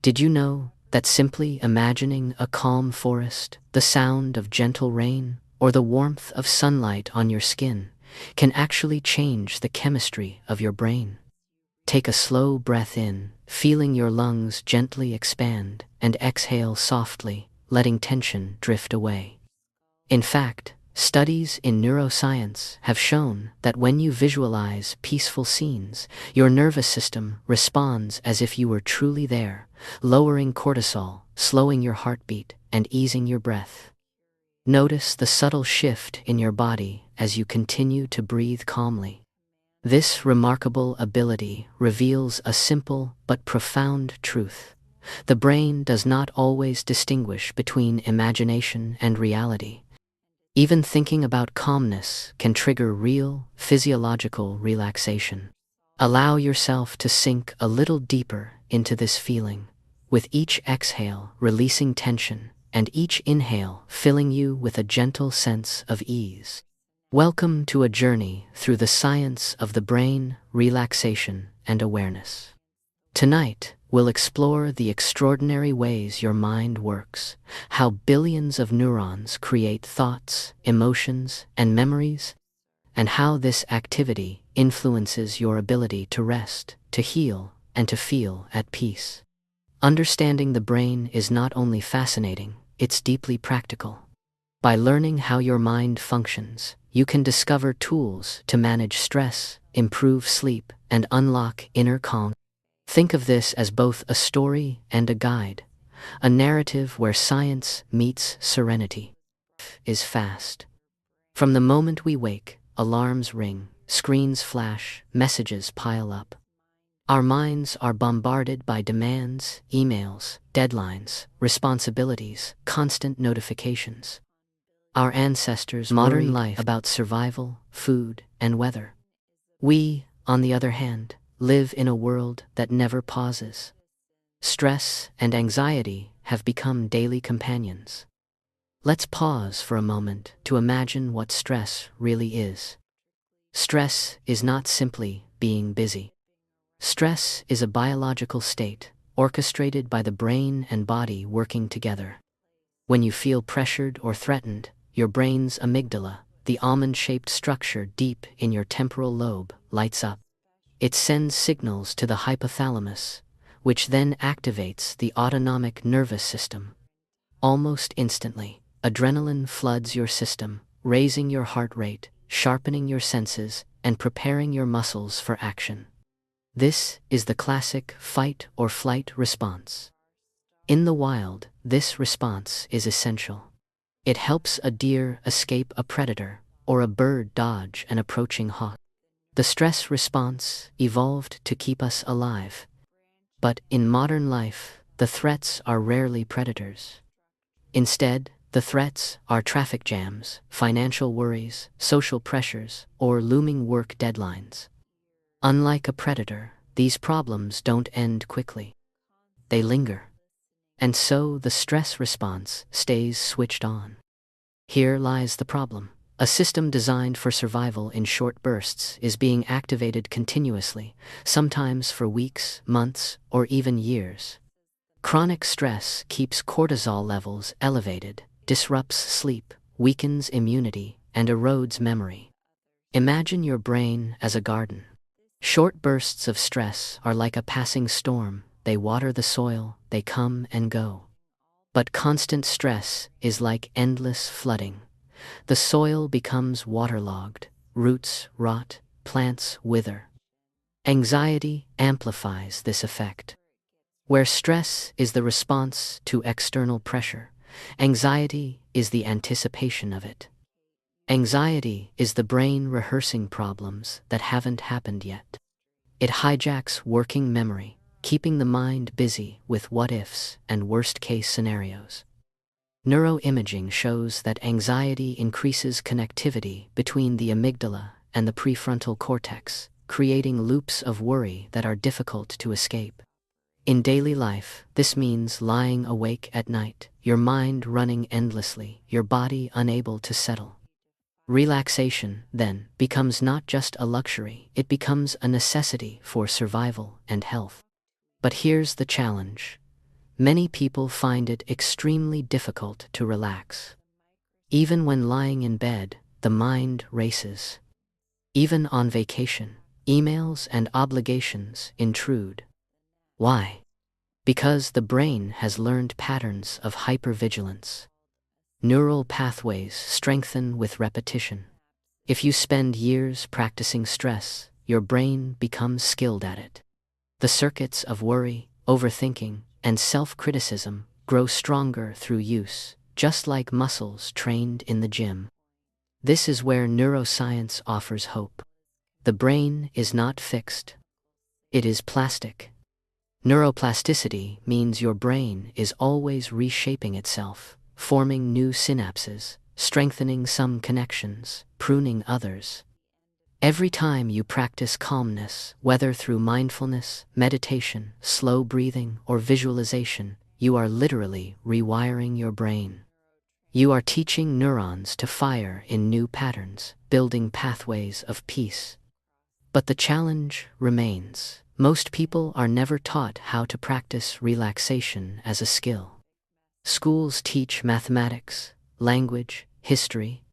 Did you know that simply imagining a calm forest, the sound of gentle rain, or the warmth of sunlight on your skin can actually change the chemistry of your brain? Take a slow breath in, feeling your lungs gently expand, and exhale softly, letting tension drift away. In fact, studies in neuroscience have shown that when you visualize peaceful scenes, your nervous system responds as if you were truly there, lowering cortisol, slowing your heartbeat, and easing your breath. Notice the subtle shift in your body as you continue to breathe calmly. This remarkable ability reveals a simple but profound truth. The brain does not always distinguish between imagination and reality. Even thinking about calmness can trigger real, physiological relaxation. Allow yourself to sink a little deeper into this feeling, with each exhale releasing tension and each inhale filling you with a gentle sense of ease. Welcome to a journey through the science of the brain, relaxation, and awareness. Tonight, we'll explore the extraordinary ways your mind works, how billions of neurons create thoughts, emotions, and memories, and how this activity influences your ability to rest, to heal, and to feel at peace. Understanding the brain is not only fascinating, it's deeply practical. By learning how your mind functions, you can discover tools to manage stress, improve sleep, and unlock inner calm. Think of this as both a story and a guide, a narrative where science meets serenity. Is fast. From the moment we wake, alarms ring, screens flash, messages pile up. Our minds are bombarded by demands, emails, deadlines, responsibilities, constant notifications. Our ancestors modern life about survival, food, and weather. We, on the other hand, live in a world that never pauses. Stress and anxiety have become daily companions. Let's pause for a moment to imagine what stress really is. Stress is not simply being busy. Stress is a biological state, orchestrated by the brain and body working together. When you feel pressured or threatened, your brain's amygdala, the almond-shaped structure deep in your temporal lobe, lights up. It sends signals to the hypothalamus, which then activates the autonomic nervous system. Almost instantly, adrenaline floods your system, raising your heart rate, sharpening your senses, and preparing your muscles for action. This is the classic fight or flight response. In the wild, this response is essential. It helps a deer escape a predator or a bird dodge an approaching hawk. The stress response evolved to keep us alive. But in modern life, the threats are rarely predators. Instead, the threats are traffic jams, financial worries, social pressures, or looming work deadlines. Unlike a predator, these problems don't end quickly. They linger. And so the stress response stays switched on. Here lies the problem. A system designed for survival in short bursts is being activated continuously, sometimes for weeks, months, or even years. Chronic stress keeps cortisol levels elevated, disrupts sleep, weakens immunity, and erodes memory. Imagine your brain as a garden. Short bursts of stress are like a passing storm. They water the soil, they come and go. But constant stress is like endless flooding. The soil becomes waterlogged, roots rot, plants wither. Anxiety amplifies this effect. Where stress is the response to external pressure, anxiety is the anticipation of it. Anxiety is the brain rehearsing problems that haven't happened yet. It hijacks working memory, keeping the mind busy with what-ifs and worst-case scenarios. Neuroimaging shows that anxiety increases connectivity between the amygdala and the prefrontal cortex, creating loops of worry that are difficult to escape. In daily life, this means lying awake at night, your mind running endlessly, your body unable to settle. Relaxation, then, becomes not just a luxury, it becomes a necessity for survival and health. But here's the challenge. many people find it extremely difficult to relax. Even when lying in bed, the mind races. Even on vacation, emails and obligations intrude. Why? Because the brain has learned patterns of hypervigilance. Neural pathways strengthen with repetition. If you spend years practicing stress, your brain becomes skilled at it. The circuits of worry, overthinking, and self-criticism grow stronger through use, just like muscles trained in the gym. This is where neuroscience offers hope. The brain is not fixed. It is plastic. Neuroplasticity means your brain is always reshaping itself, forming new synapses, strengthening some connections, pruning others. Every time you practice calmness, whether through mindfulness, meditation, slow breathing, or visualization, you are literally rewiring your brain. You are teaching neurons to fire in new patterns, building pathways of peace. But the challenge remains. Most people are never taught how to practice relaxation as a skill. Schools teach mathematics, language, history.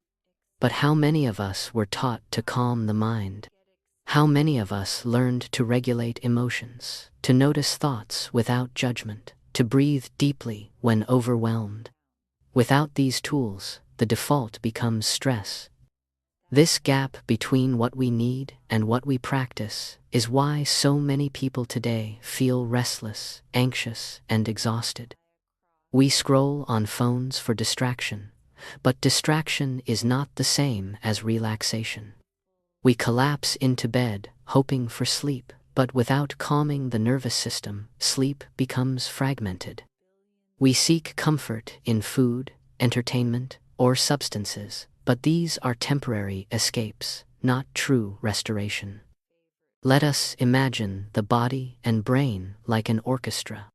But how many of us were taught to calm the mind? How many of us learned to regulate emotions, to notice thoughts without judgment, to breathe deeply when overwhelmed? Without these tools, the default becomes stress. This gap between what we need and what we practice is why so many people today feel restless, anxious, and exhausted. We scroll on phones for distraction, but distraction is not the same as relaxation. We collapse into bed, hoping for sleep, but without calming the nervous system, sleep becomes fragmented. We seek comfort in food, entertainment, or substances, but these are temporary escapes, not true restoration. Let us imagine the body and brain like an orchestra.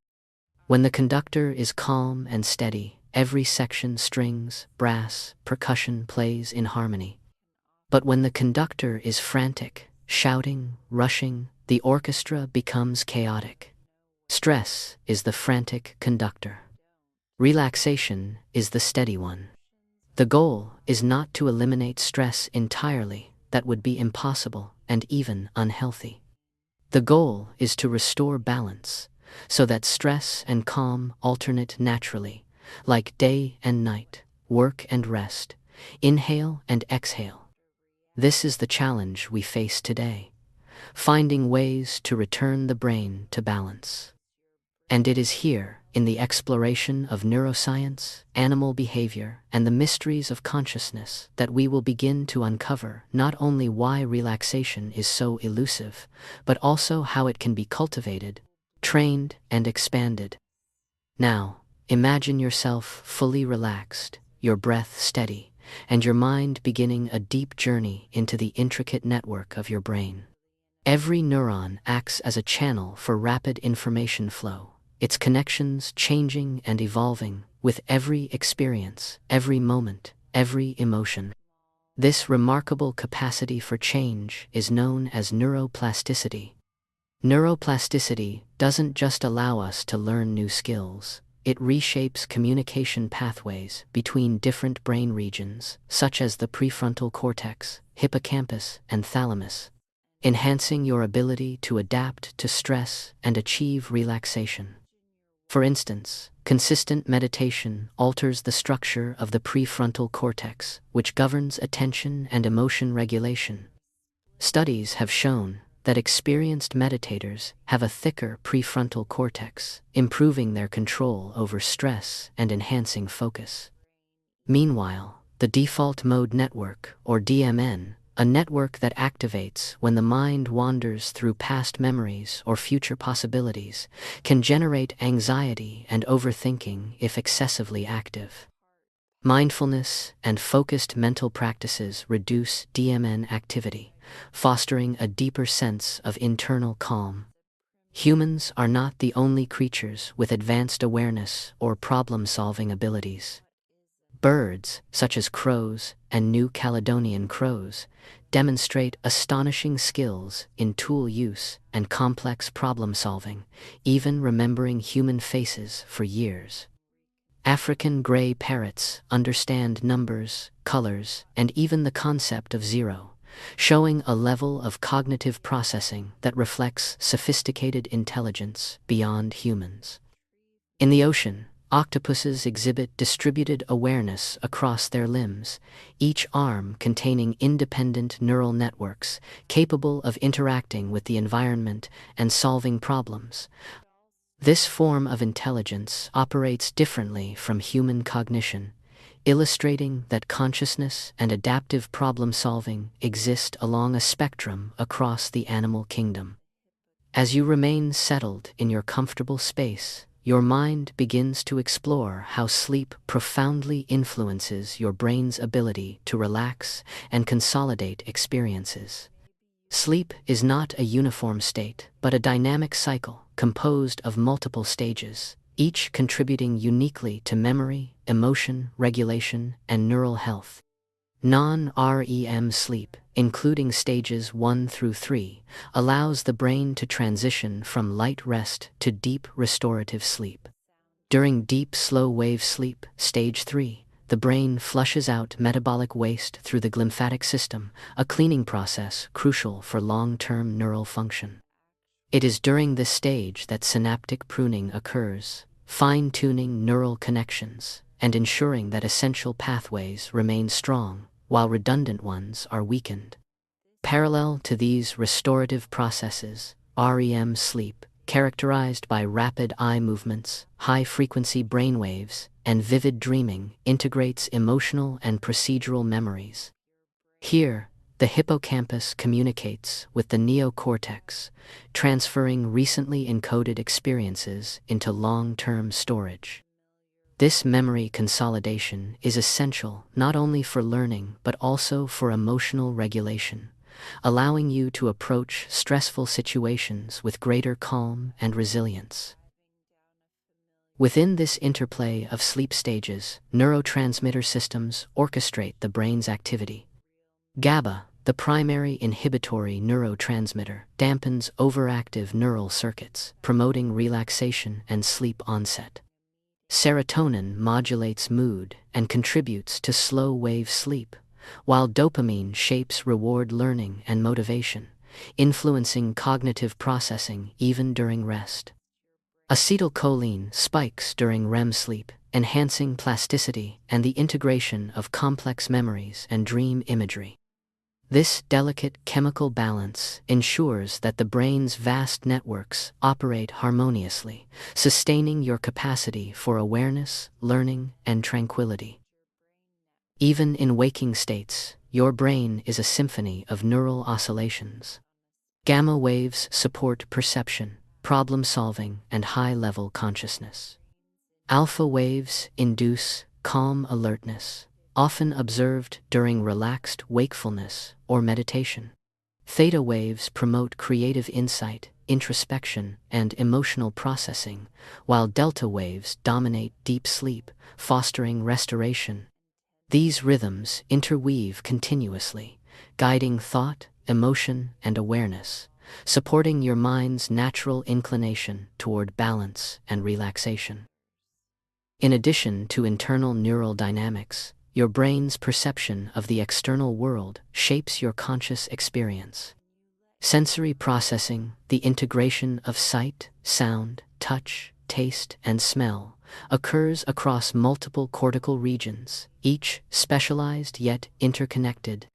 When the conductor is calm and steady, every section, strings, brass, percussion plays in harmony. But when the conductor is frantic, shouting, rushing, the orchestra becomes chaotic. Stress is the frantic conductor. Relaxation is the steady one. The goal is not to eliminate stress entirely, that would be impossible and even unhealthy. The goal is to restore balance, so that stress and calm alternate naturally, like day and night, work and rest, inhale and exhale. This is the challenge we face today, finding ways to return the brain to balance. And it is here, in the exploration of neuroscience, animal behavior, and the mysteries of consciousness, that we will begin to uncover not only why relaxation is so elusive, but also how it can be cultivated, trained, and expanded. Now, imagine yourself fully relaxed, your breath steady, and your mind beginning a deep journey into the intricate network of your brain. Every neuron acts as a channel for rapid information flow, its connections changing and evolving with every experience, every moment, every emotion. This remarkable capacity for change is known as neuroplasticity. Neuroplasticity doesn't just allow us to learn new skills, it reshapes communication pathways between different brain regions, such as the prefrontal cortex, hippocampus, and thalamus, enhancing your ability to adapt to stress and achieve relaxation. For instance, consistent meditation alters the structure of the prefrontal cortex, which governs attention and emotion regulation. Studies have shown that experienced meditators have a thicker prefrontal cortex, improving their control over stress and enhancing focus. Meanwhile, the default mode network, or DMN, a network that activates when the mind wanders through past memories or future possibilities, can generate anxiety and overthinking if excessively active. Mindfulness and focused mental practices reduce DMN activity, fostering a deeper sense of internal calm. Humans are not the only creatures with advanced awareness or problem-solving abilities. Birds, such as crows and New Caledonian crows, demonstrate astonishing skills in tool use and complex problem-solving, even remembering human faces for years. African gray parrots understand numbers, colors, and even the concept of zero, showing a level of cognitive processing that reflects sophisticated intelligence beyond humans. In the ocean, octopuses exhibit distributed awareness across their limbs, each arm containing independent neural networks capable of interacting with the environment and solving problems. This form of intelligence operates differently from human cognition, illustrating that consciousness and adaptive problem-solving exist along a spectrum across the animal kingdom. As you remain settled in your comfortable space, your mind begins to explore how sleep profoundly influences your brain's ability to relax and consolidate experiences. Sleep is not a uniform state, but a dynamic cycle composed of multiple stages, each contributing uniquely to memory, emotion, regulation, and neural health. Non-REM sleep, including stages 1 through 3, allows the brain to transition from light rest to deep restorative sleep. During deep slow-wave sleep, stage 3, the brain flushes out metabolic waste through the glymphatic system, a cleaning process crucial for long-term neural function. It is during this stage that synaptic pruning occurs, fine-tuning neural connections and ensuring that essential pathways remain strong while redundant ones are weakened. Parallel to these restorative processes, REM sleep, characterized by rapid eye movements, high-frequency brainwaves, and vivid dreaming, integrates emotional and procedural memories. Here, the hippocampus communicates with the neocortex, transferring recently encoded experiences into long-term storage. This memory consolidation is essential not only for learning but also for emotional regulation, allowing you to approach stressful situations with greater calm and resilience. Within this interplay of sleep stages, neurotransmitter systems orchestrate the brain's activity. GABA, the primary inhibitory neurotransmitter, dampens overactive neural circuits, promoting relaxation and sleep onset. Serotonin modulates mood and contributes to slow-wave sleep, while dopamine shapes reward learning and motivation, influencing cognitive processing even during rest. Acetylcholine spikes during REM sleep, enhancing plasticity and the integration of complex memories and dream imagery. This delicate chemical balance ensures that the brain's vast networks operate harmoniously, sustaining your capacity for awareness, learning, and tranquility. Even in waking states, your brain is a symphony of neural oscillations. Gamma waves support perception, problem-solving, and high-level consciousness. Alpha waves induce calm alertness, often observed during relaxed wakefulness or meditation. Theta waves promote creative insight, introspection, and emotional processing, while delta waves dominate deep sleep, fostering restoration. These rhythms interweave continuously, guiding thought, emotion, and awareness, supporting your mind's natural inclination toward balance and relaxation. In addition to internal neural dynamics, your brain's perception of the external world shapes your conscious experience. Sensory processing, the integration of sight, sound, touch, taste, and smell, occurs across multiple cortical regions, each specialized yet interconnected.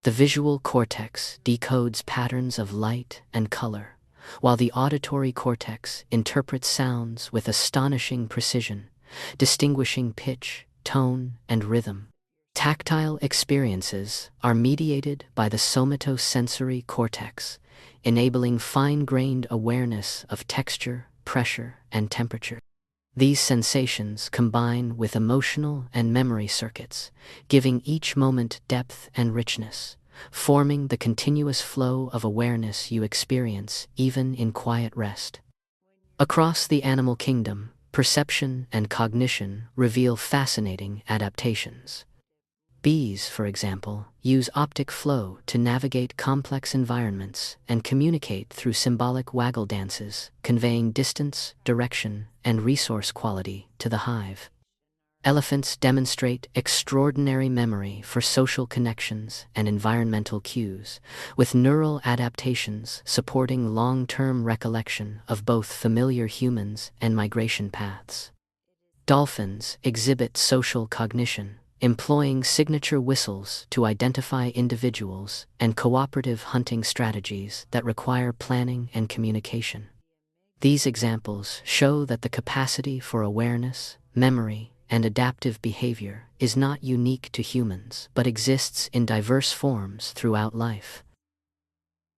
The visual cortex decodes patterns of light and color, while the auditory cortex interprets sounds with astonishing precision, distinguishing pitch, tone, and rhythm. Tactile experiences are mediated by the somatosensory cortex, enabling fine-grained awareness of texture, pressure, and temperature. These sensations combine with emotional and memory circuits, giving each moment depth and richness, forming the continuous flow of awareness you experience even in quiet rest. Across the animal kingdom, perception and cognition reveal fascinating adaptations. Bees, for example, use optic flow to navigate complex environments and communicate through symbolic waggle dances, conveying distance, direction, and resource quality to the hive. Elephants demonstrate extraordinary memory for social connections and environmental cues, with neural adaptations supporting long-term recollection of both familiar humans and migration paths. Dolphins exhibit social cognition, employing signature whistles to identify individuals and cooperative hunting strategies that require planning and communication. These examples show that the capacity for awareness, memory, and adaptive behavior is not unique to humans but exists in diverse forms throughout life.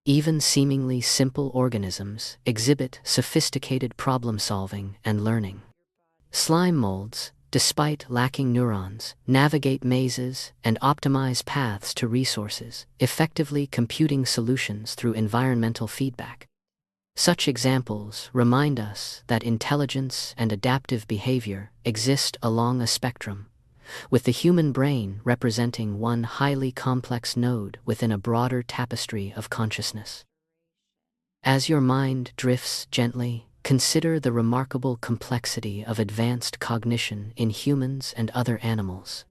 Even seemingly simple organisms exhibit sophisticated problem-solving and learning. Slime molds, despite lacking neurons, navigate mazes and optimize paths to resources, effectively computing solutions through environmental feedback. Such examples remind us that intelligence and adaptive behavior exist along a spectrum, with the human brain representing one highly complex node within a broader tapestry of consciousness. As your mind drifts gently, consider the remarkable complexity of advanced cognition in humans and other animals.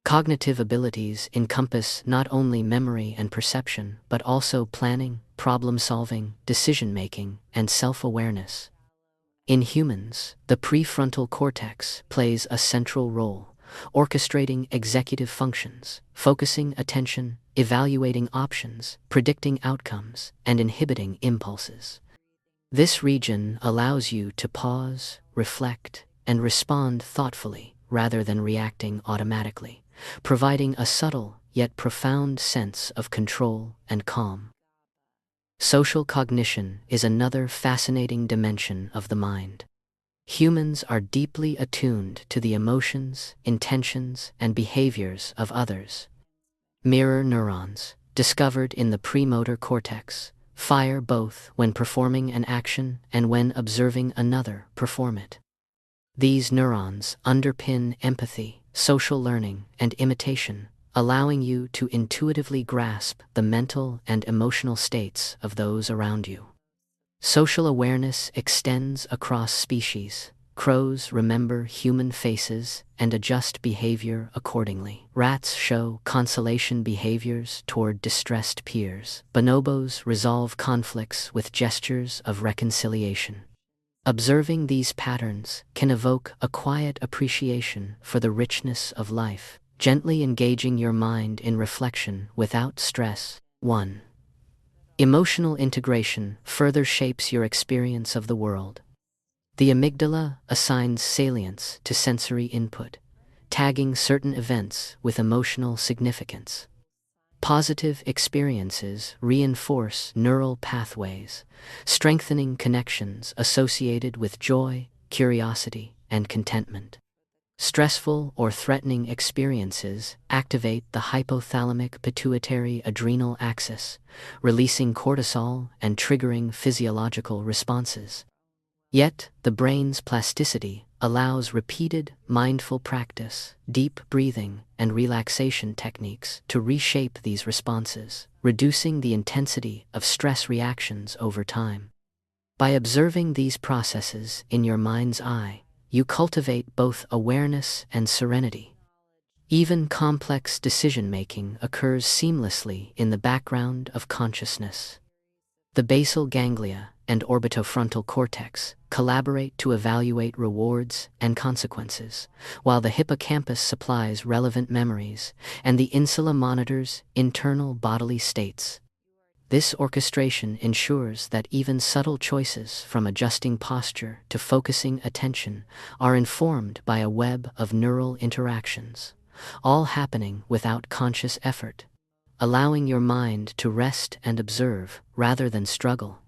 Cognitive abilities encompass not only memory and perception, but also planning, problem-solving, decision-making, and self-awareness. In humans, the prefrontal cortex plays a central role, orchestrating executive functions, focusing attention, evaluating options, predicting outcomes, and inhibiting impulses. This region allows you to pause, reflect, and respond thoughtfully rather than reacting automatically, providing a subtle yet profound sense of control and calm. Social cognition is another fascinating dimension of the mind. Humans are deeply attuned to the emotions, intentions, and behaviors of others. Mirror neurons, discovered in the premotor cortex, fire both when performing an action and when observing another perform it. These neurons underpin empathy, social learning, and imitation, allowing you to intuitively grasp the mental and emotional states of those around you. Social awareness extends across species. Crows remember human faces and adjust behavior accordingly. Rats show consolation behaviors toward distressed peers. Bonobos resolve conflicts with gestures of reconciliation. Observing these patterns can evoke a quiet appreciation for the richness of life, gently engaging your mind in reflection without stress. 1. Emotional integration further shapes your experience of the world. The amygdala assigns salience to sensory input, tagging certain events with emotional significance. Positive experiences reinforce neural pathways, strengthening connections associated with joy, curiosity, and contentment. Stressful or threatening experiences activate the hypothalamic pituitary adrenal axis, releasing cortisol and triggering physiological responses. Yet, the brain's plasticity allows repeated, mindful practice, deep breathing, and relaxation techniques to reshape these responses, reducing the intensity of stress reactions over time. By observing these processes in your mind's eye, you cultivate both awareness and serenity. Even complex decision-making occurs seamlessly in the background of consciousness. The basal ganglia and orbitofrontal cortex collaborate to evaluate rewards and consequences, while the hippocampus supplies relevant memories and the insula monitors internal bodily states. This orchestration ensures that even subtle choices, from adjusting posture to focusing attention, are informed by a web of neural interactions, all happening without conscious effort, allowing your mind to rest and observe rather than struggle.